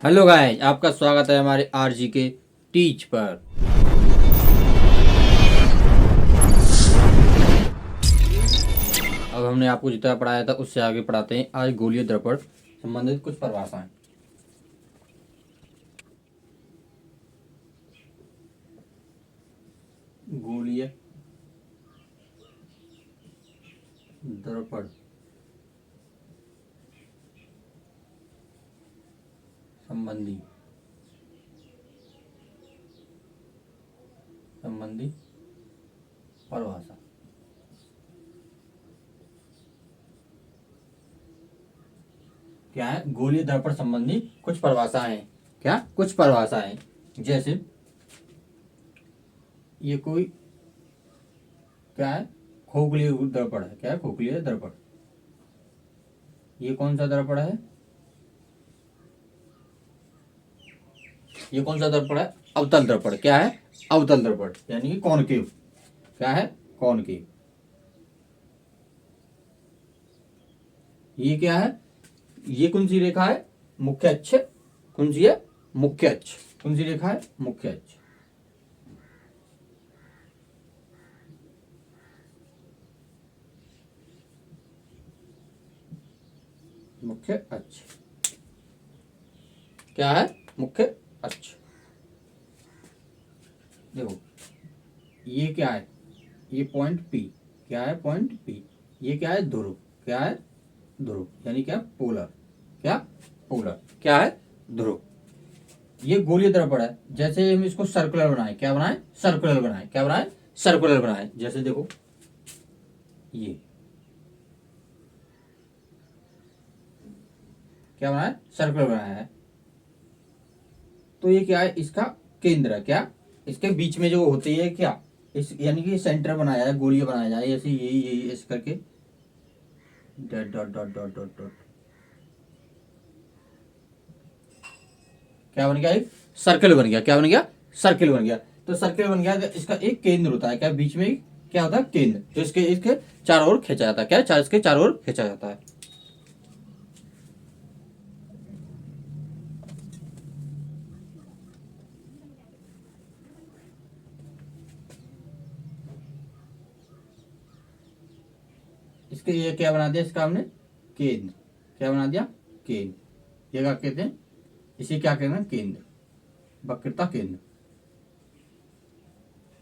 Hello guys, आपका स्वागत है हमारे आरजी के टीच पर। अब हमने आपको जितना पढ़ाया था उससे आगे पढ़ाते हैं। आज गोलीय द्रपण संबंधित कुछ परिभाषाएं। गोलीय द्रपण संबंधी संबंधी परिभाषा। क्या है? गोलीय द्रपण संबंधी कुछ परिभाषाएं हैं। क्या? कुछ परिभाषाएं। जैसे ये कोई क्या है? खोखली दर्पण है। क्या है? खोखली दर्पण। ये कौन सा दर्पण है? ये कौन सा दर्पण है? अवतल दर्पण। क्या है? अवतल दर्पण यानी कि कॉनकेव। क्या है? कॉनकेव। ये क्या है? ये कौन सी रेखा है? मुख्य अक्ष। कौन सी है? मुख्य अक्ष। कौन सी रेखा है? मुख्य अक्ष। मुख्य अक्ष। क्या है? मुख्य अक्ष। देखो, ये क्या है? ये पॉइंट पी। क्या है? Point P. ये क्या है? ध्रुव। क्या है? ध्रुव यानी क्या? पोलर। क्या? पोलर। क्या है? ध्रुव। ये गोलीय दर्पण है। जैसे हम इसको सर्कुलर बनाए, क्या बनाए? सर्कुलर बनाए। क्या बनाए? सर्कुलर बनाए। जैसे देखो, ये क्या बनाया? सर्कुलर बनाया है। तो ये क्या है? इसका केंद्र है। क्या? इसके बीच में जो होती है क्या, इस यानी कि सेंटर बनाया है, गोलीय बनाया जाए ऐसे, यही यही इस करके dot dot dot dot dot dot. क्या बन गया? एक सर्कल बन गया। क्या बन गया? सर्कल बन गया। तो सर्कल बन गया तो इसका एक केंद्र होता है। क्या? बीच में क्या होता है? केंद्र, जो इसके इसके चारों ओर खींचा जाता है। क्या? चार इसके चारों ओर खींचा जाता है। इसके ये क्या बना दिया? इसका हमने केंद्र। क्या बना दिया? केंद्र। ये क्या कहते हैं? इसे क्या कहते हैं? केंद्र। वक्रता केंद्र।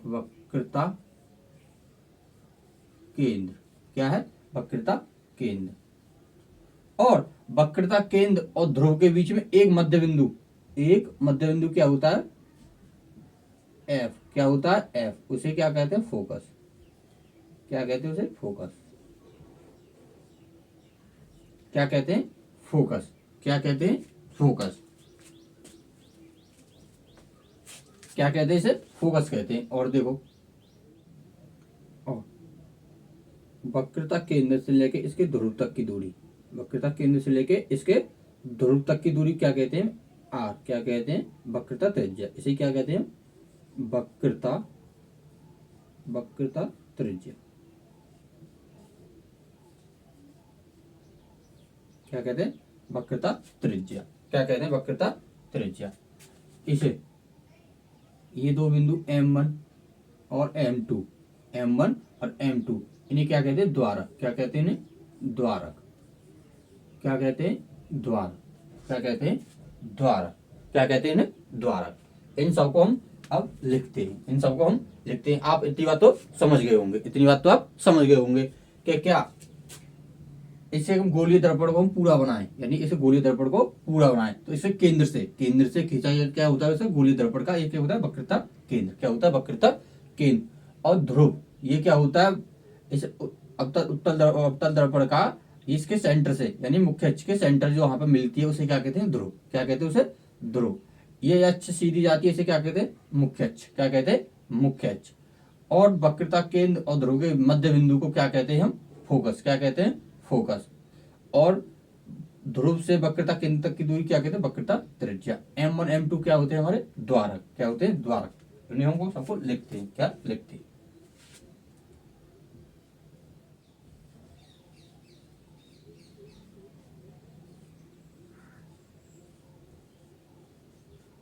वक्रता केंद्र। क्या है? वक्रता केंद्र। और वक्रता केंद्र और ध्रुव के बीच में एक मध्य बिंदु। एक मध्य बिंदु क्या होता है? एफ। क्या होता है? एफ। उसे क्या कहते हैं? फोकस। क्या कहते हैं उसे? फोकस। क्या कहते हैं? फोकस। क्या कहते हैं? फोकस। क्या कहते हैं? इसे फोकस कहते हैं। और देखो, और वक्रता केंद्र से लेके इसके ध्रुव तक की दूरी। वक्रता केंद्र से लेके इसके ध्रुव तक की दूरी क्या कहते हैं? आर। क्या कहते हैं? वक्रता त्रिज्या। इसे क्या कहते हैं? वक्रता वक्रता त्रिज्या। क्या कहते हैं? वक्रता त्रिज्या। क्या कहते हैं? वक्रता त्रिज्या। इसे ये दो बिंदु M1 और M2, M1 और M2, इन्हें क्या कहते हैं? द्वारक। क्या कहते हैं? इन्हें द्वारक। क्या कहते हैं? द्वारक। क्या कहते हैं? द्वारक। क्या कहते हैं? इन्हें द्वारक। इन सबको हम अब लिखते हैं। इन सबको हम लिखते हैं। आप इतनी बात तो समझ गए होंगे। इतनी बात तो आप समझ गए होंगे कि क्या इसे हम गोलीय दर्पण को हम पूरा बनाएं, यानी इसे गोलीय दर्पण को पूरा बनाएं तो इसे केंद्र से खींचा क्या होता है? इसे गोलीय दर्पण का एक क्या होता है? वक्रता केंद्र। क्या होता है? वक्रता केंद्र। और ध्रुव ये क्या होता है? इस अवतल दर्पण का इसके सेंटर से, यानी मुख्य अक्ष के सेंटर जो वहां पर मिलती है उसे क्या कहते हैं? ध्रुव। क्या कहते हैं उसे? ध्रुव। ये अक्ष सीधी जाती है, इसे क्या कहते हैं? मुख्य अक्ष। क्या कहते हैं? मुख्य अक्ष। और वक्रता केंद्र और ध्रुव के मध्य बिंदु को क्या कहते हैं हम? फोकस। क्या कहते हैं? फोकस। और ध्रुव से वक्रता केंद्र तक की दूरी क्या कहते हैं? वक्रता त्रिज्या। M1 M2 क्या होते हैं? हमारे द्वारक। क्या होते हैं? द्वारक। नियम को सबको लिखते हैं। क्या लिखते हैं?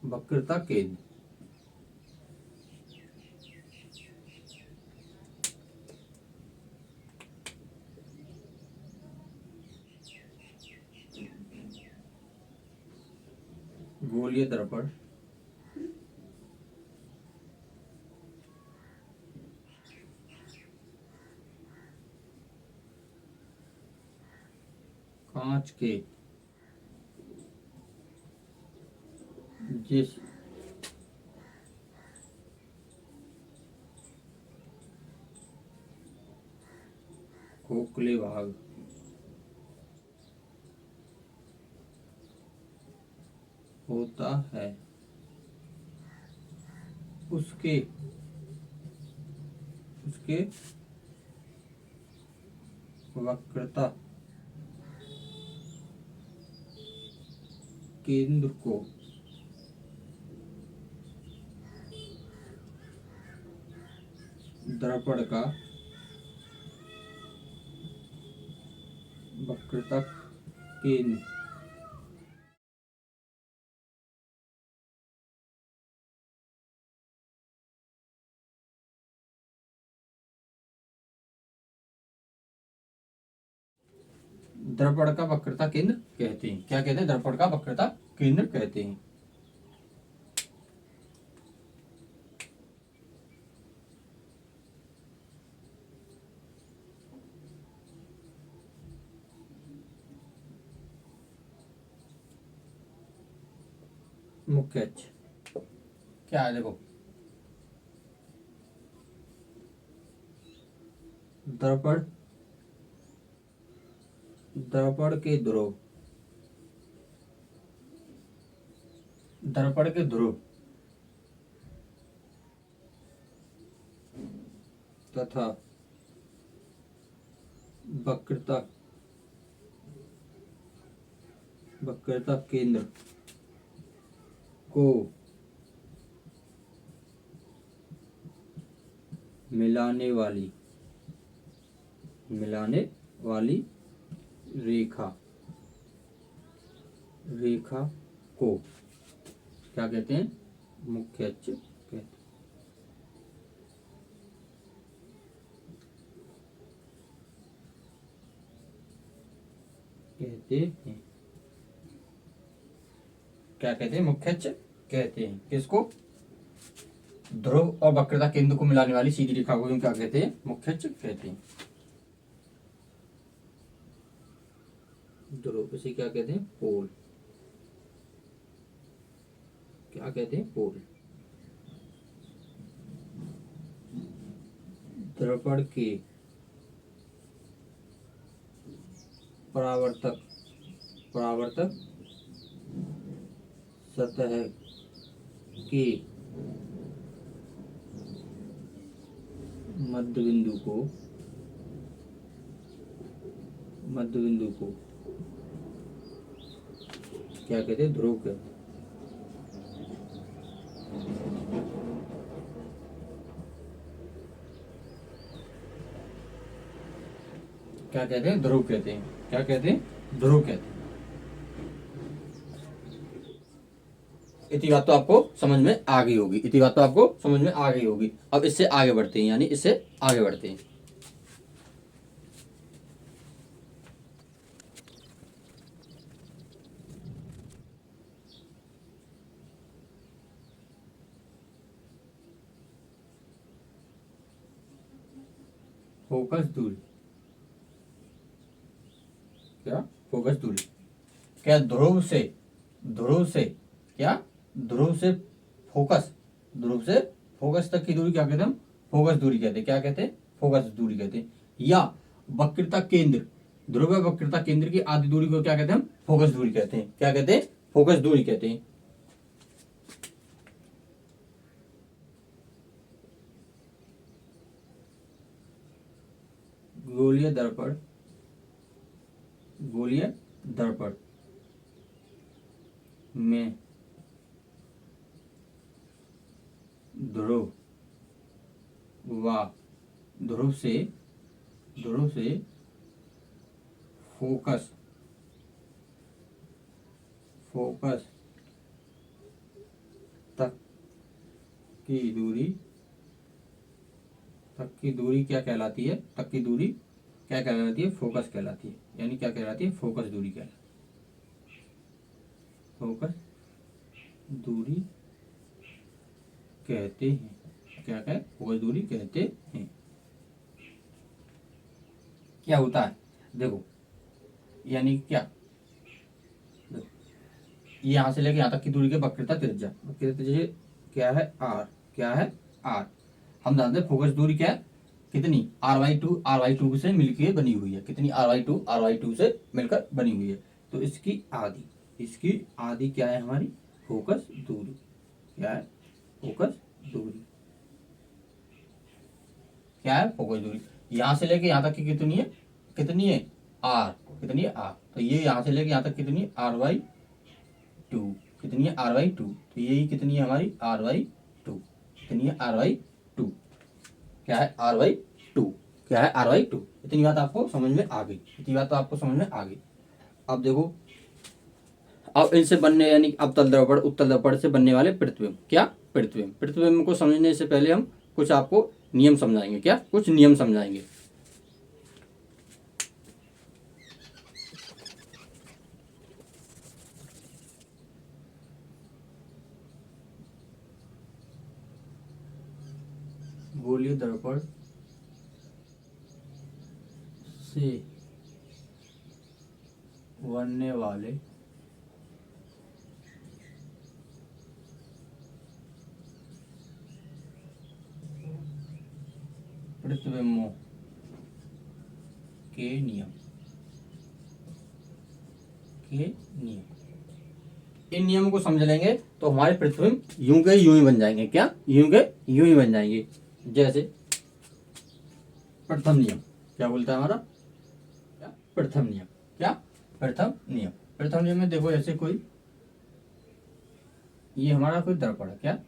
वक्रता केंद्र। गोलीय दर्पण कांच के जिस खोखले भाग होता है उसके उसके वक्रता केंद्र को दर्पण का वक्रता केंद्र दर्पण का वक्रता केंद्र कहते हैं। क्या कहते हैं? दर्पण का वक्रता केंद्र कहते हैं। मुख्य अक्ष क्या है? देखो, दर्पण दर्पण के ध्रुव दर्पण के ध्रुव तथा वक्रता वक्रता केंद्र को मिलाने वाली रेखा को क्या कहते हैं? मुख्य अक्ष कहते हैं। क्या कहते हैं? मुख्य अक्ष कहते हैं। किसको? ध्रुव और वक्रता केंद्र को मिलाने वाली सीधी रेखा को क्या कहते हैं? मुख्य अक्ष कहते हैं। ध्रुव इसे क्या कहते हैं? पोल। क्या कहते हैं? पोल। दर्पण के परावर्तक सतह के मध्य बिंदु को क्या कहते हैं? ध्रुव कहते हैं। क्या कहते हैं? ध्रुव कहते हैं। क्या कहते हैं? ध्रुव कहते हैं। इतनी बात तो आपको समझ में आ गई होगी। अब इससे आगे बढ़ते हैं, यानी इससे आगे बढ़ते हैं। फोकस दूरी। क्या? फोकस दूरी। क्या? ध्रुव से क्या? ध्रुव से फोकस तक की दूरी क्या कहते हैं? हम फोकस दूरी कहते हैं। क्या कहते हैं? फोकस दूरी कहते हैं। या वक्रता केंद्र, ध्रुव वक्रता केंद्र की आधी दूरी को क्या कहते हैं? हम फोकस दूरी कहते हैं। क्या कहते हैं? फोकस दूरी कहते हैं। गोलीय दर्पण में ध्रुव से फोकस की दूरी, तक की दूरी क्या कहलाती है? तक की दूरी क्या कहलाती है? फोकस कहलाती है। यानी क्या कहलाती है? फोकस दूरी कहलाती है। फोकस दूरी कहते हैं। क्या है? फोकस दूरी कहते हैं। क्या होता है देखो, यानी क्या, देखो, ये यहां से लेके यहां तक की दूरी के वक्रता त्रिज्या, वक्रता त्रिज्या क्या है? आर। क्या है? आर। हम जानते हैं फोकस दूरी क्या है? कितनी? r/2 से मिलकर बनी हुई है। कितनी? r/2 से मिलकर बनी हुई है। तो इसकी आधी, इसकी आधी क्या है हमारी? फोकस दूरी। क्या है? फोकस दूरी। क्या है? फोकस दूरी। यहां से लेके यहां तक की कितनी है? कितनी है? आर। कितनी है? आर। तो ये यहां से लेके यहां तक कितनी है? r/2। कितनी है? r/2। तो यही कितनी है हमारी? r/2। कितनी है? r/2। क्या है? r/2। क्या है? r/2। इतनी बात आपको समझ में आ गई। इतनी बात तो आपको समझ में आ गई। अब देखो, अब इनसे बनने, यानी अवतल दर्पण उत्तल दर्पण से बनने वाले प्रतिबिंब। क्या? प्रतिबिंब। प्रतिबिंब को समझने से पहले हम कुछ आपको नियम समझाएंगे। क्या? कुछ नियम समझाएंगे। गोलीय दर्पण से बनने वाले प्रतिबिंबों के नियम, के नियम। इन नियमों को समझ लेंगे तो हमारे प्रतिबिंब यूं के यूं ही बन जाएंगे। क्या? यूं के यूं ही बन जाएंगे। जैसे प्रथम नियम क्या बोलता है हमारा? क्या? प्रथम नियम। क्या? प्रथम नियम। प्रथम नियम में देखो, ऐसे कोई, ये हमारा कोई दर्पण है। क्या?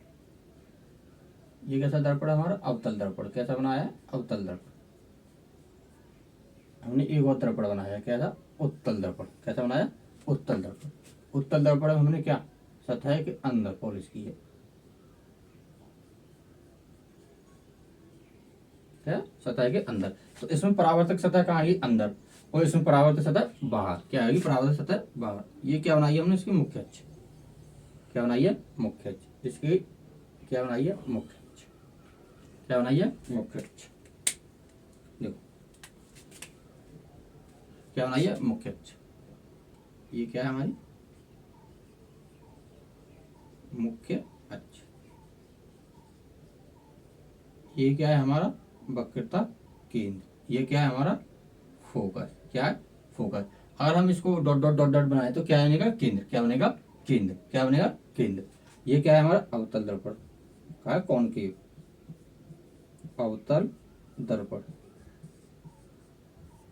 ये कैसा दर्पण है हमारा? अवतल दर्पण। कैसा बनाया है? अवतल दर्पण। हमने एक और दर्पण बनाया। कैसा? उत्तल दर्पण। कैसा बनाया? उत्तल दर्पण। उत्तल दर्पण में हमने क्या? सतह के अंदर पॉलिश की है। क्या? सतह के अंदर। तो इसमें परावर्तक सतह कहाँ आएगी? अंदर। और इसमें परावर्तक सतह बाहर। क्या आएगी? परावर्तक सतह बाहर। ये क्या बनाई है हमने? इसकी मुख्य अक्ष। क्या बनाई है? मुख्य अक्ष। इसकी क्या बनाई है? मुख्य अक्ष। क्या बनाई है? मुख्य अक्ष। देखो क्या बनाई है? मुख्य अक्ष। ये क्या है हमारी? मुख्य अक्ष। ये क्या है हमारा? वक्रता केंद्र। ये क्या है हमारा? फोकस। क्या है? फोकस। अगर हम इसको डॉट डॉट डॉट डॉट बनाए तो क्या बनेगा? केंद्र। क्या बनेगा? केंद्र। क्या बनेगा? केंद्र। ये क्या है हमारा? अवतल दर्पण। क्या है? कॉनकेव अवतल दर्पण।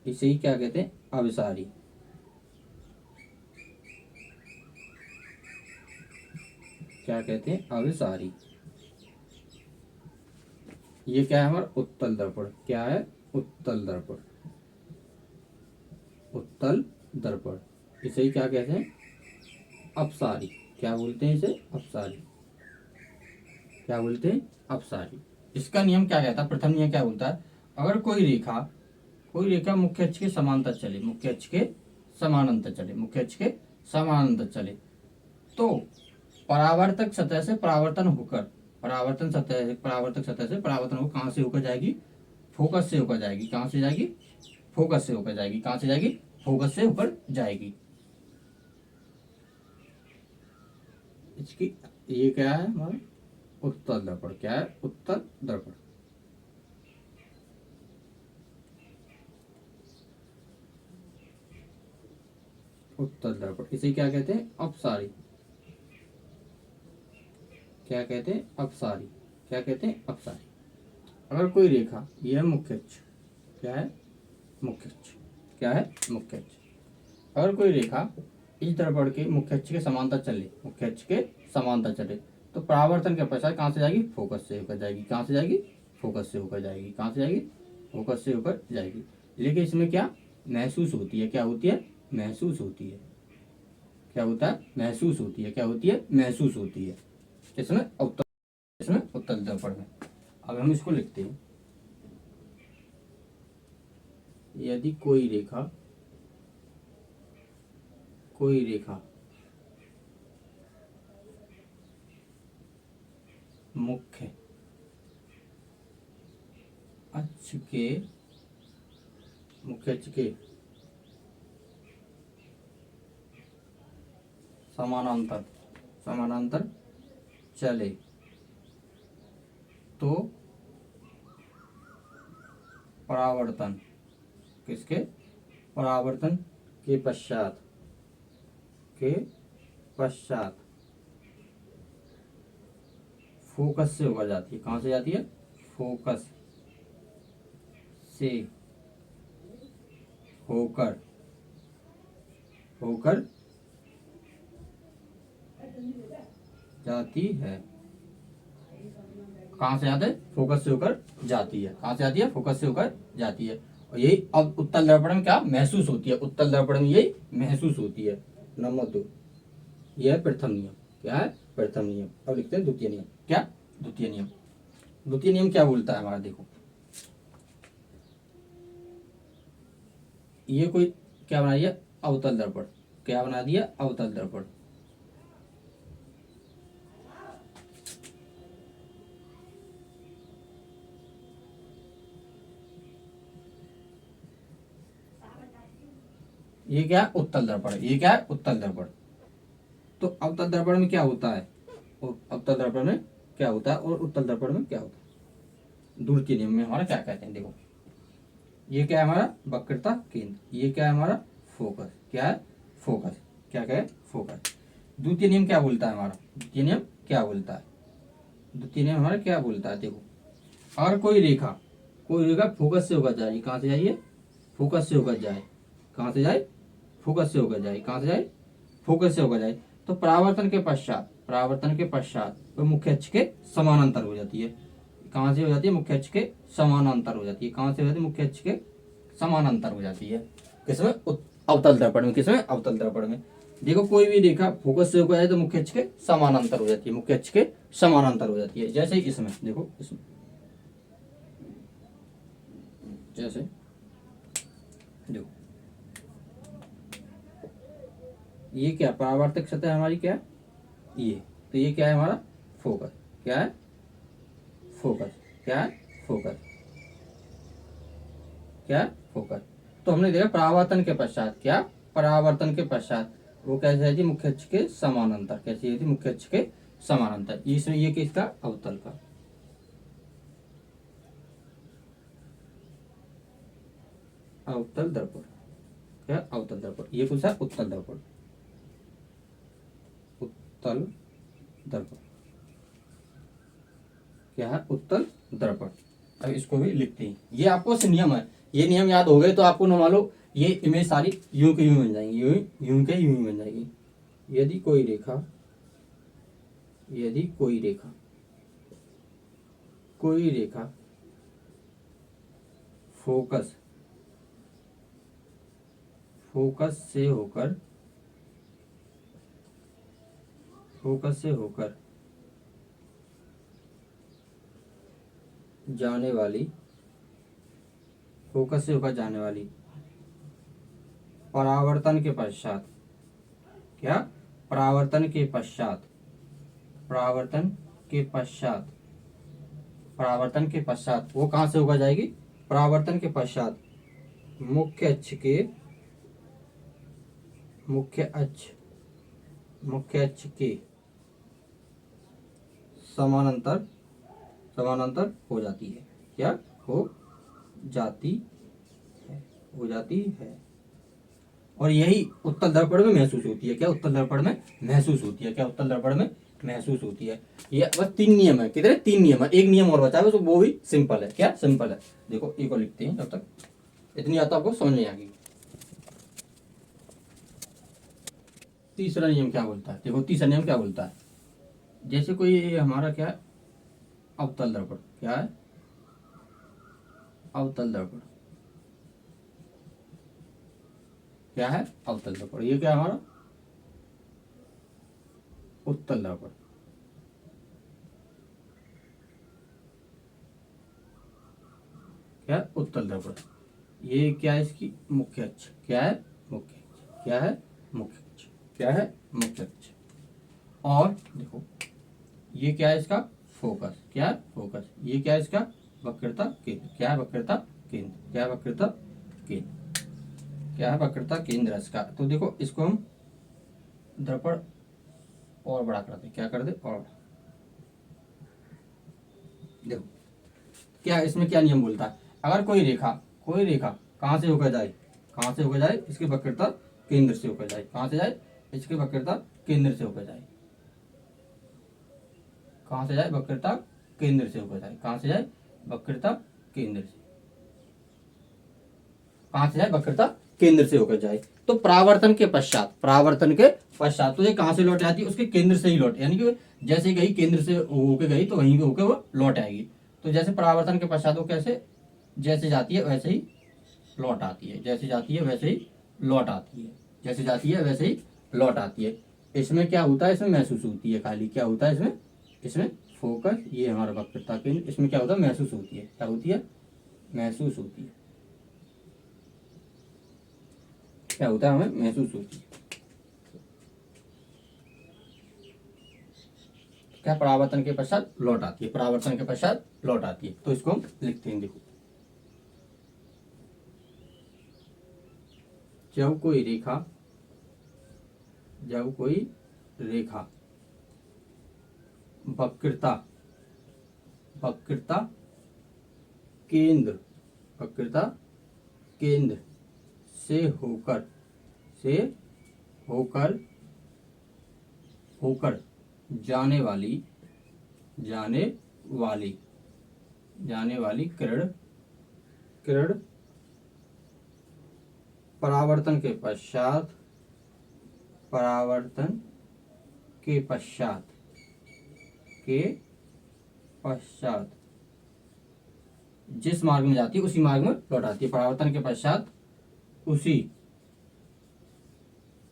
इसे ही क्या कहते हैं? अभिसारी। क्या कहते हैं? अभिसारी। ये क्या है हमारा? उत्तल दर्पण। क्या है? उत्तल दर्पण। उत्तल दर्पण। इसे ही क्या कहते हैं? अपसारी। क्या बोलते हैं इसे? अपसारी। क्या बोलते हैं? अपसारी। इसका नियम क्या कहता है? प्रथम नियम क्या बोलता है? अगर कोई रेखा मुख्य अक्ष के समांतर चले, मुख्य अक्ष के समानांतर चले, मुख्य अक्ष के समानांतर चले, तो परावर्तक सतह से परावर्तन होकर, परावर्तक सतह से परावर्तन होकर कहां से होकर जाएगी? फोकस से होकर जाएगी। कहां से जाएगी? फोकस से होकर जाएगी। कहां से जाएगी? फोकस से होकर जाएगी। इसकी ये क्या है हमारा? उत्तल दर्पण। क्या है? उत्तल दर्पण। उत्तल दर्पण। इसे क्या कहते हैं? अपसारी। क्या कहते हैं? अपसारी। क्या कहते हैं? अपसारी। अगर कोई रेखा, यह मुख्य अक्ष। क्या है? मुख्य अक्ष। क्या है? मुख्य अक्ष। अगर कोई रेखा इस दर्पण के मुख्य अक्ष के समांतर चले, मुख्य अक्ष के समांतर चले, तो परावर्तन के पश्चात कहां से जाएगी? फोकस से होकर जाएगी। कहां से जाएगी? फोकस से होकर जाएगी। कहां से जाएगी? फोकस से होकर जाएगी। लेकिन इसमें क्या महसूस होती है? क्या होती है? महसूस होती है। क्या होता है? महसूस होती है। क्या होती है? महसूस होती है। इसमें इसमें उत्तल दर्पण में। अब हम इसको लिखते हैं, यदि कोई रेखा मुख्य अक्ष के समानांतर चले तो परावर्तन परावर्तन के पश्चात फोकस से होकर जाती है। कहाँ से जाती है? फोकस से होकर जाती है। कहाँ से जाते? फोकस से होकर जाती है। कहाँ से जाती है? फोकस से होकर जाती है। और यही अब उत्तल दर्पण में क्या महसूस होती है? उत्तल दर्पण में यही महसूस होती है। नंबर 2, यह है प्रथम नियम। क्या है? प्रथम नियम। अब लिखते हैं द्वितीय नियम। क्या? द्वितीय नियम। द्वितीय नियम क्या बोलता है हमारा? देखो, ये कोई क्या बना दिया? अवतल दर्पण। क्या बना दिया? अवतल दर्पण। ये क्या है? उत्तल दर्पण। ये क्या है? उत्तल दर्पण। तो अवतल दर्पण में क्या होता है? अवतल दर्पण में क्या होता है और उत्तल दर्पण में क्या होता है? द्वितीय नियम में हमारा क्या कहते हैं? देखो, ये क्या है? हमारा वक्रता केंद्र। ये क्या है? हमारा फोकस। क्या है? फोकस। क्या है? फोकस। द्वितीय नियम क्या बोलता है हमारा? द्वितीय नियम क्या बोलता है? द्वितीय नियम हमारा क्या बोलता है? देखो, अगर कोई रेखा फोकस से होकर जाए। कहाँ से जाइए? फोकस से होकर जाए। कहाँ से जाए? फोकस से होकर जाए। कहाँ से जाए? फोकस से होकर जाए। तो परावर्तन के पश्चात वो मुख्य अक्ष के समानांतर हो जाती है। कहाँ से हो जाती है? मुख्य अक्ष के समानांतर हो जाती है। कहाँ से हो जाती है? मुख्य अक्ष के समानांतर हो जाती है। किसमें? अवतल दर्पण में। किसमें? अवतल दर्पण में। देखो, कोई भी रेखा फोकस से होकर जाए तो मुख्य अक्ष के समानांतर हो जाती है। मुख्य अक्ष के समानांतर हो जाती है। जैसे इसमें देखो, इसमें जैसे देखो, ये क्या परावर्तक सतह हमारी? क्या? ये। तो ये क्या है? हमारा फोकस। क्या है? फोकस। क्या है? फोकस। क्या है? फोकस। तो हमने देखा परावर्तन के पश्चात। क्या? परावर्तन के पश्चात वो कैसे है जी? मुख्य अक्ष के समानांतर। कैसी है जी? मुख्य अक्ष के समानांतर। इसमें ये किसका? अवतल का। अवतल दर्पण। क्या? अवतल दर्पण। ये कुछ है? उत्तल दर्पण। उत्तल दर्पण। क्या है? उत्तल दर्पण। अब इसको भी लिखते हैं। ये आपको नियम है। ये नियम याद हो गए तो आपको न मान लो ये इमेज सारी यूं के यूं बन जाएंगी। यूं के यूं बन जाएगी। यदि कोई रेखा फोकस से होकर जाने वाली परावर्तन के पश्चात वो कहाँ से होकर जाएगी? परावर्तन के पश्चात मुख्य अक्ष के समानांतर हो जाती है। क्या? हो जाती है। और यही उत्तल दर्पण में महसूस होती है। क्या? उत्तल दर्पण में महसूस होती है। क्या? उत्तल दर्पण में महसूस होती है। ये बस 3 नियम है। कितने? 3 नियम है। एक नियम और बचा है बस, वो भी सिंपल है। क्या? सिंपल है। देखो, एक और लिखते हैं, जब तक इतनी आता आपको समझ नहीं आएगी। तीसरा नियम क्या बोलता है? देखो, तीसरा नियम क्या बोलता है? जैसे कोई हमारा क्या है? अवतल दर्पण। क्या है? अवतल दर्पण। क्या है? अवतल दर्पण। ये क्या है? हमारा उत्तल दर्पण। क्या है, उत्तल दर्पण। ये क्या है, इसकी मुख्य अक्ष। क्या है, मुख्य अक्ष। क्या है, मुख्य अक्ष। क्या है, मुख्य अक्ष। और देखो ये क्या है, इसका फोकस। क्या है, फोकस। ये क्या है, इसका वक्रता केंद्र। क्या है, वक्रता केंद्र। क्या है, वक्रता केंद्र। क्या है, वक्रता केंद्र इसका। तो देखो इसको हम दर्पण और बड़ा कर दे। क्या कर दे, और देखो क्या इसमें क्या नियम बोलता है, अगर कोई रेखा कहाँ से होकर जाए, कहाँ से होकर जाए, इसके वक्रता केंद्र से होकर जाए। कहाँ से जाए, इसके वक्रता केंद्र से होकर जाए। कहाँ से जाए, वक्रता केंद्र से होकर जाए। कहाँ से जाए, वक्रता केंद्र से। कहाँ से जाए, वक्रता केंद्र से होकर जाए। तो परावर्तन के पश्चात, परावर्तन के पश्चात तो ये कहाँ से लौट आती है, उसके केंद्र से ही लौट, यानी कि जैसे गई केंद्र से होके गई तो वहीं होके वो लौट आएगी। तो जैसे परावर्तन के पश्चात वो कैसे, जैसे जाती है वैसे ही लौट आती है। जैसे जाती है वैसे ही लौट आती है। जैसे जाती है वैसे ही लौट आती है। इसमें क्या होता है, इसमें महसूस होती है खाली। क्या होता है इसमें, इसमें फोकस, ये हमारा वक्रता केंद्र, इसमें क्या होता है, महसूस होती है। क्या होती है, महसूस होती है। क्या होता है, हमें महसूस होती है। क्या, परावर्तन के पश्चात लौट आती है। परावर्तन के पश्चात लौट आती है। तो इसको हम लिखते हैं, देखो जब कोई रेखा, जब कोई रेखा वक्रता, वक्रता केंद्र, वक्रता केंद्र से होकर, से होकर, होकर जाने वाली, जाने वाली, जाने वाली किरण, किरण परावर्तन के पश्चात, परावर्तन के पश्चात, के पश्चात जिस मार्ग में जाती है उसी मार्ग में लौट आती है। परावर्तन के पश्चात उसी,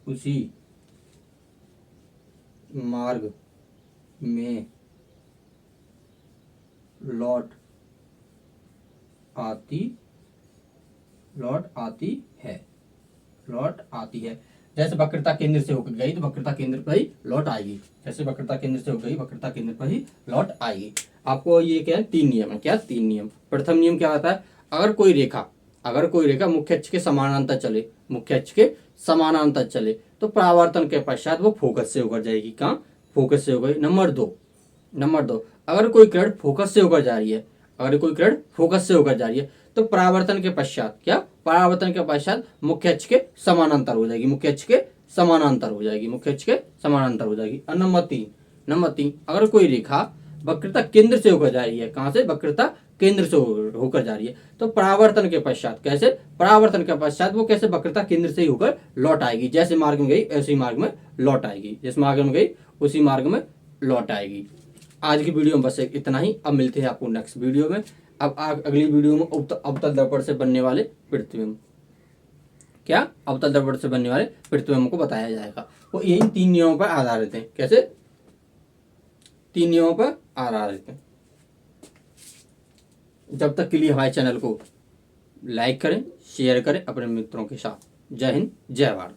उसी मार्ग में लौट आती, लौट आती है, लौट आती है। जैसे वक्रता केंद्र से होकर गई तो वक्रता केंद्र पर ही लौट आएगी। जैसे वक्रता केंद्र से हो गई वक्रता केंद्र पर ही लौट आएगी। आपको ये क्या है, 3 नियम है। क्या, 3 नियम। प्रथम नियम क्या होता है, अगर कोई रेखा, अगर कोई रेखा मुख्य अक्ष के समानांतर चले, मुख्य अक्ष के समानांतर चले तो परावर्तन के पश्चात वो फोकस से होकर जाएगी। कहाँ, फोकस से हो गई। नंबर 2, नंबर 2, अगर कोई किरण फोकस से होकर जा रही है, अगर कोई किरण फोकस से होकर जा रही है तो परावर्तन के पश्चात, क्या, परावर्तन के पश्चात मुख्य अक्ष के समानांतर हो जाएगी। मुख्य अक्ष के समानांतर हो जाएगी। मुख्य अक्ष के समानांतर हो जाएगी। और नंबर 3, नंबर 3, अगर कोई रेखा वक्रता केंद्र से होकर जा रही है, कहाँ से, वक्रता केंद्र से होकर जा रही है तो परावर्तन के पश्चात, कैसे, परावर्तन के पश्चात वो कैसे वक्रता केंद्र से ही होकर लौट आएगी। जैसे मार्ग में गई ऐसे मार्ग में लौट आएगी। जिस मार्ग में गई उसी मार्ग में लौट आएगी। आज की वीडियो में बस इतना ही। अब मिलते हैं आपको नेक्स्ट वीडियो में। अब अगली वीडियो में अवतल दर्पण से बनने वाले प्रतिबिंब, क्या, अवतल दर्पण से बनने वाले प्रतिबिंब को बताया जाएगा। वो यही 3 नियमों पर आधारित है। कैसे, 3 नियमों पर आधारित है। जब तक के लिए हमारे चैनल को लाइक करें, शेयर करें अपने मित्रों के साथ। जय हिंद, जय भारत।